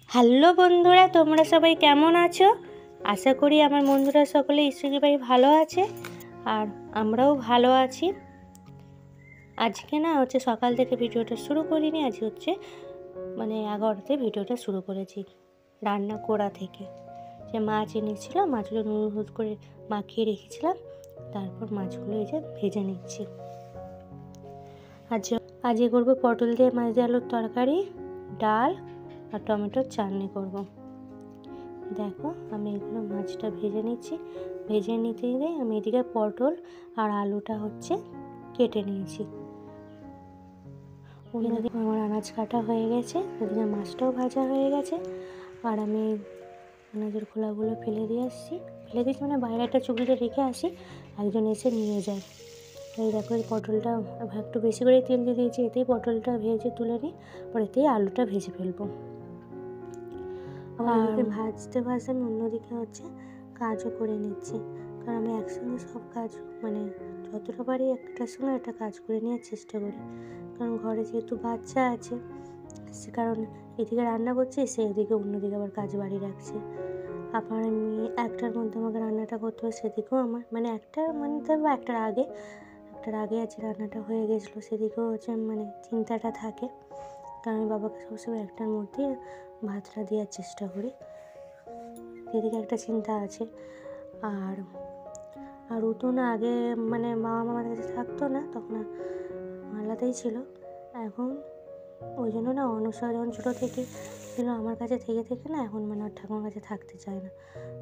Hello বন্ধুরা, তোমরা সবাই কেমন আছো? আশা করি আমার বন্ধুরা সকলে ঈশ্বরের কৃপায় ভালো আছে, আর আমরাও ভালো আছি। আজকে সকাল থেকে ভিডিওটা শুরু করিনি, আজ 11টাতে ভিডিওটা শুরু করেছি রান্না করা থেকে। যে মাছ এনেছিল, মাছগুলো নুন হলুদ করে মাখিয়ে রেখেছিলাম, তারপর মাছগুলো ভেজে নিচ্ছি। আজকে করবো পটল দিয়ে মাছ দিয়ে আলুর তরকারি, ডাল আর টমেটোর চাটনি করব। দেখো আমি এগুলো মাছটা ভেজে নিচ্ছি। ভেজে নিতে গিয়ে আমি এদিকে পটল আর আলুটা কেটে নিয়েছি। অন্যদিকে আমার আনাজ কাটা হয়ে গেছে, ওদিকে মাছটাও ভাজা হয়ে গেছে। আর আমি আনাজের খোলাগুলো ফেলে দিয়েছি, বাইরে একটা চুগড়িতে রেখে আসি, একজন এসে নিয়ে যায়। এই দেখো এই পটলটা একটু বেশি করে তেল দিয়ে দিয়েছি, এতেই পটলটা ভেজে তুলে নিই, পরে এতেই আলুটা ভেজে ফেলবো। আর ভাজতে আমি অন্যদিকে কাজও করে নিচ্ছি, কারণ আমি একসঙ্গে সব কাজ যতটা পারি একটার সঙ্গে একটা কাজ করে নেওয়ার চেষ্টা করি। কারণ ঘরে যেহেতু বাচ্চা আছে, সে কারণে এদিকে রান্না করছি, সে এদিকে অন্যদিকে আবার কাজ বাড়ি রাখছে। আবার আমি একটার মধ্যে আমাকে রান্নাটা করতে হয়, সেদিকেও আমার একটার আগে রান্নাটা হয়ে গেছিলো, সেদিকেও চিন্তাটা থাকে। কারণ আমি বাবাকে সবসময় একটার মধ্যে ভাতটা দেওয়ার চেষ্টা করি, সেদিকে একটা চিন্তা আছে। আর ও তো আগে বাবা মামার কাছে থাকতো না, তখন আলাদাই ছিল। এখন ওই জন্য অনুষা যখন ছোটো থেকে ছিল আমার কাছে থেকে এখন ওর ঠাকুমার কাছে থাকতে চায় না,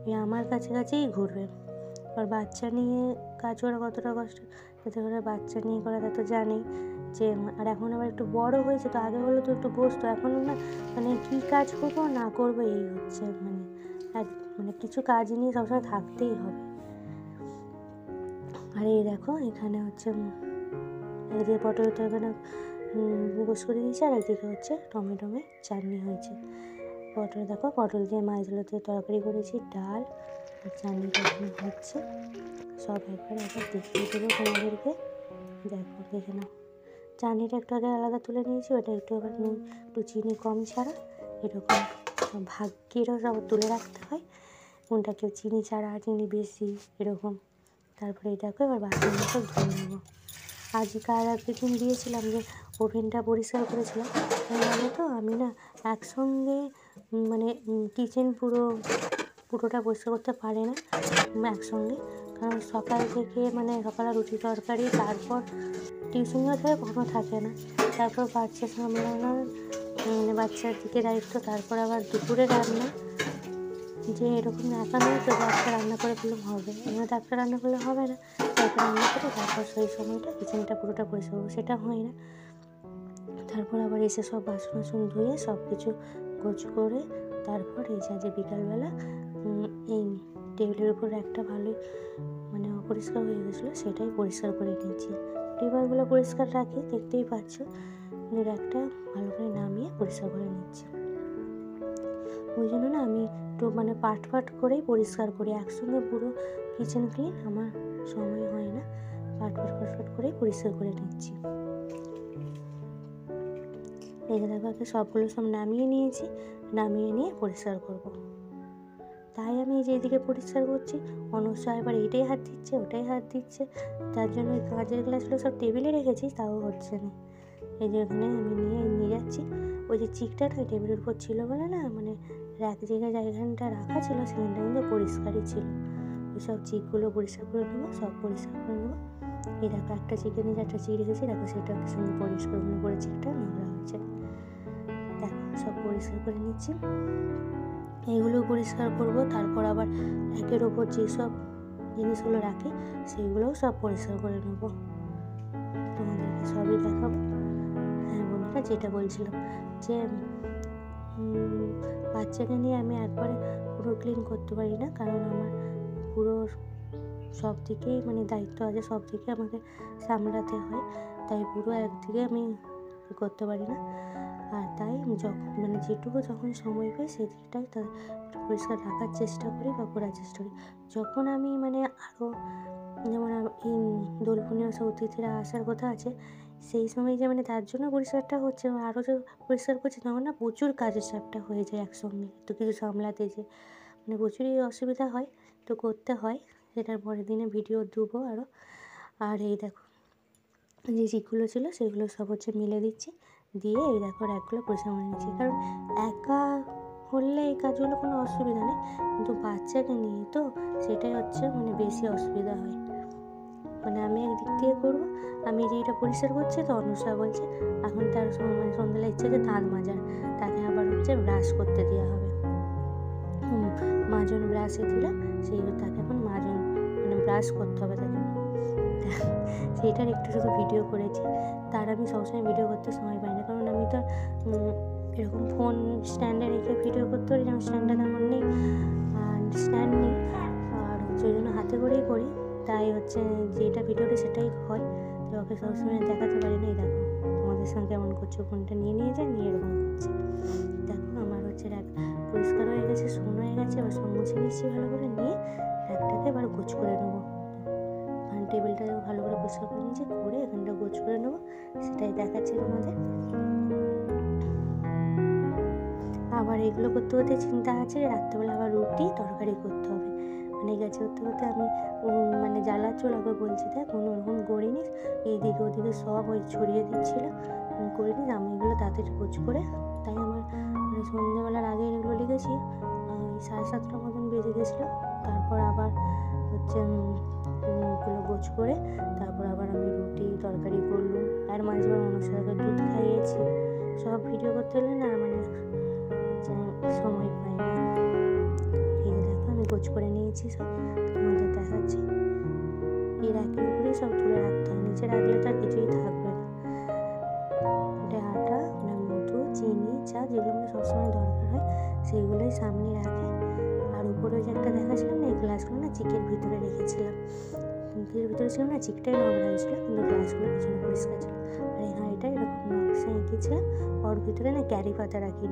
ওই আমার কাছেই ঘুরবে। আর বাচ্চা নিয়ে কাজ করা কতটা কষ্ট, যাতে করে বাচ্চা নিয়ে করা তা তো জানেই যে। আর এখন আবার একটু বড় হয়েছে, তো আগে হলে তো একটু বসতো, এখন কী কাজ করবো না করবো এই হচ্ছে কিছু কাজ নিয়ে সবসময় থাকতেই হবে। আর এই দেখো এখানে একদিকে পটল তরকারি গোস করে দিয়েছি, আর একদিকে টমেটোমের চাটনি হয়েছে। পটল দিয়ে মাছগুলো দিয়ে তরকারি করেছি, ডাল আর চাটনিটা হচ্ছে। সব একবার দেখিয়ে দেবো তোমাদেরকে। দেখে নাও, চাটনিটা একটু আগে আলাদা তুলে নিয়েছি, ওটা একটু চিনি কম ছাড়া, এরকম ভাগ্যেরও সব তুলে রাখতে হয়, কোনটা কেউ চিনি ছাড়া চিনি বেশি এরকম। তারপরে এটাকে এবার বাসন মতো ধুয়ে নেবো। আর একদিন দিয়েছিলাম যে ওভেনটা পরিষ্কার করেছিলাম, তো আমি একসঙ্গে কিচেন পুরোটা পরিষ্কার করতে পারে না একসঙ্গে, কারণ সকাল থেকে সকালে রুটি তরকারি, তারপর টিউশনিও থাকে, কখনো থাকে না, তারপর বাচ্চা সামলানো, বাচ্চার দিকে দায়িত্ব, তারপর আবার দুপুরে রান্না, যে এরকম একা নয় তো একটা রান্না করে ফেললে হবে, একটা রান্না করলে হবে না, একটা রান্না করে তারপর সেই সময়টা কিচেনটা পুরোটা পরিষ্কার করবো, সেটা হয় না। তারপর আবার এসে সব বাসন ধুয়ে সব কিছু গোছ করে, তারপর যে বিকালবেলা এই টেবিলের উপর একটা ভালোই অপরিষ্কার হয়ে গেছিলো, সেটাই পরিষ্কার করে নিয়েছি। টেবিলগুলো পরিষ্কার রাখি, দেখতেই পাচ্ছ, একটা ভালো করে নামিয়ে পরিষ্কার করে নিচ্ছি। ওই জন্য আমি একটু পাট করেই পরিষ্কার করি, একসঙ্গে পুরো কিচেন ক্লিন আমার সময় হয় না, পাট করেই পরিষ্কার করে নিচ্ছি। এই দেখো সবগুলো নামিয়ে নিয়েছি, নামিয়ে নিয়ে পরিষ্কার করব। তাই আমি এই যে এদিকে পরিষ্কার করছি, অনুষা এবার এইটাই হাত দিচ্ছে ওটাই হাত দিচ্ছে, তার জন্য ওই কাঁচের গ্লাসগুলো সব টেবিলে রেখেছি, তাও হচ্ছে না। এই যে ওখানে আমি নিয়ে যাচ্ছি, ওই যে চিকটাটা টেবিলের উপর ছিল বলে এক জায়গাটা রাখা ছিল, সেখানটা কিন্তু পরিষ্কারই ছিল। ওই সব চিকগুলো পরিষ্কার করে নেবো, সব পরিষ্কার করে নেবো। এই দেখো একটা চিকের নিয়ে একটা চিক রেখেছি, দেখো সেটা সঙ্গে পরিষ্কার করে চিকটা নোংরা হচ্ছে। দেখো সব পরিষ্কার করে নিচ্ছি, এইগুলো পরিষ্কার করব। তারপর আবার একের ওপর যেসব জিনিসগুলো রাখি সেইগুলোও সব পরিষ্কার করে নেবো, তোমাদেরকে সবই দেখাবো। হ্যাঁ বন্ধুরা, যেটা বলছিলাম যে বাচ্চাকে নিয়ে আমি একবারে পুরো ক্লিন করতে পারি না, কারণ আমার পুরো সব দিকেই দায়িত্ব আছে, সব দিকে আমাকে সামলাতে হয়, তাই পুরো একদিকে আমি করতে পারি না। আর তাই যেটুকু যখন সময় পাই সেই দিকটাই পরিষ্কার রাখার চেষ্টা করি বা করার চেষ্টা করি। যখন আমি আরও যেমন এই দোল পূর্ণিমা সব অতিথিরা আসার কথা আছে, সেই সময় যে মানে তার জন্য পরিষ্কারটা হচ্ছে, আরও যে পরিষ্কার করছে তখন না প্রচুর কাজের চাপটা হয়ে যায় একসঙ্গে, তো কিছু সামলাতে যে মানে প্রচুরই অসুবিধা হয়, তো করতে হয়। সেটার পরের দিনে ভিডিও দেবো আরও। আর এই দেখো যে চিকগুলো ছিল সেগুলো সব হচ্ছে মেলে দিচ্ছি, দিয়ে এই দেখো র্যাকগুলো পরিষ্কার করে নিচ্ছি। কারণ একা করলে এই কাজগুলো কোনো অসুবিধা নেই, কিন্তু বাচ্চাকে নিয়ে তো সেটাই হচ্ছে মানে বেশি অসুবিধা হয়। মানে আমি একদিক দিয়ে করবো, আমি যে এটা পরিষ্কার করছি তো অনুষা বলছে এখন তার মানে সন্ধ্যাবেলা ইচ্ছে যে দাঁত মাজার, তাকে আবার হচ্ছে ব্রাশ করতে দেওয়া হবে। মাজন ব্রাশে দিলাম, সেই তাকে এখন মাজন মানে ব্রাশ করতে হবে তাকে। সেইটার একটু শুধু ভিডিও করেছি, তার আমি সবসময় ভিডিও করতে সময় পাই না, কারণ আমি তো এরকম ফোন স্ট্যান্ডে রেখে ভিডিও করতে পারি, যেমন স্ট্যান্ডটা তেমন নেই, আর স্ট্যান্ড নেই, আর হচ্ছে ওই জন্য হাতে করেই করি। তাই হচ্ছে যেটা ভিডিওটা সেটাই হয়, তো ওকে সবসময় দেখাতে পারি না। এই দেখো তোমাদের সঙ্গে কেমন করছো, ফোনটা নিয়ে যায়, নিয়ে এরকম করছে। দেখো আমার হচ্ছে র্যাক পরিষ্কার হয়ে গেছে, শোন হয়ে গেছে, এবার সব মুছে নিচ্ছি ভালো করে, নিয়ে র্যাকটাকে এবার গোছ করে নেবো। টেবিলটা ভালো করে পরিষ্কার করে নিয়েছি, করে এখানটা গোছ করে নেবো, সেটাই দেখাচ্ছি তোমাদের। আবার এগুলো করতে করতে চিন্তা আছে রাত্রেবেলা আবার রুটি তরকারি করতে হবে। মানে গেছে করতে করতে আমি মানে জ্বালার চুল আগে বলছি দেখ কোনো রকম করিনিস, এইদিকে ওদিকে সব ওই ছড়িয়ে দিচ্ছিল, করিনিস, আমি এগুলো তাড়াতাড়ি গোছ করে, তাই আমার মানে সন্ধ্যেবেলার আগে এগুলো লিখেছি, ওই 7:30টার মতন বেজে গেছিলো। তারপর আবার হচ্ছে ওগুলো গোছ করে তারপর আবার আমি রুটি তরকারি করলাম, আর মাঝে মাঝে অনুসারে দুধ খাইয়েছি। সব ভিডিও করতে হলে না মানে সময় পাই না। এই দেখো আমি গোছ করে নিয়েছি, সব তোমাদের দেখাচ্ছি। এই র্যাকের উপরেই সব তুলে রাখতে হয়, নিচে রাখলে তো আর কিছুই থাকবে না। এটা আটা, মধু, চিনি, চা, যেগুলো মানে সবসময় দরকার হয় সেইগুলোই সামনে রাখি। আর উপরে যে একটা দেখাচ্ছিলাম না, এই গ্লাসগুলো না চিকের ভিতরে রেখেছিলাম, চিকের ভিতরে ছিল না, চিকটাই নোংরা হয়েছিল, কিন্তু গ্লাসগুলো পিছনে পরিষ্কার ছিল। আর এই হাঁড়িটা এরকম নকশা এঁকেছিলাম, ওর ভিতরে না ক্যারি পাতা রাখি,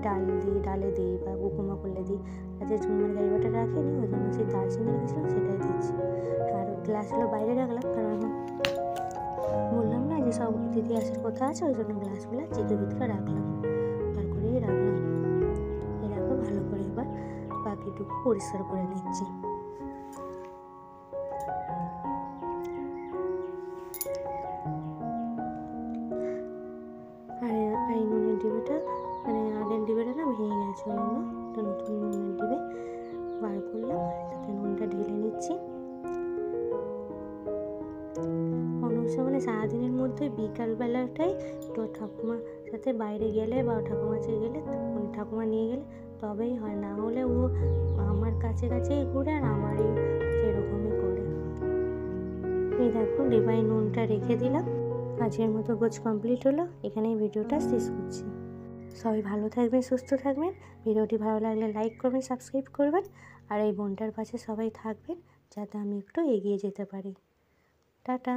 ডালে দিই বা উপমা করলে দিই, আর যে মানে ক্যারি পাতা রাখিনি ওই জন্য সেই দারচিনি রেখেছিলাম সেটাই দিচ্ছি। আর গ্লাসগুলো বাইরে রাখলাম, কারণ বললাম না যে সব দিদি আসার কথা আছে, ওই জন্য গ্লাসগুলো চিকের ভিতরে রাখলাম, বার করেই রাখলাম। এরকম ভালো করে এবার বাকিটুকু পরিষ্কার করে নিচ্ছি। আর এই নুনের ডিবেটা মানে আগের ডিবেটা না ভেঙে গেছে, ওই জন্য একটা নতুন নুনের ডিবে বার করলাম, তাতে নুনটা ঢেলে নিচ্ছি। অনুষা মানে সারাদিনের মধ্যে বিকালবেলাটাই তো ঠাকুমার সাথে বাইরে গেলে বা ঠাকুমার কাছে গেলে মানে ঠাকুমা নিয়ে গেলে তবেই হয়, না হলে ও আমার কাছে কাছেই ঘুরে আর আমারই সেরকমই করে। এই দেখো ডিবায় নুনটা রেখে দিলাম। আজকের মতো গোছ কমপ্লিট হলো, এখানেই ভিডিওটা শেষ করছি। সবাই ভালো থাকবেন, সুস্থ থাকবেন। ভিডিওটি ভালো লাগলে লাইক করবেন, সাবস্ক্রাইব করবেন, আর এই বোনটার পাশে সবাই থাকবেন যাতে আমি একটু এগিয়ে যেতে পারি। টাটা।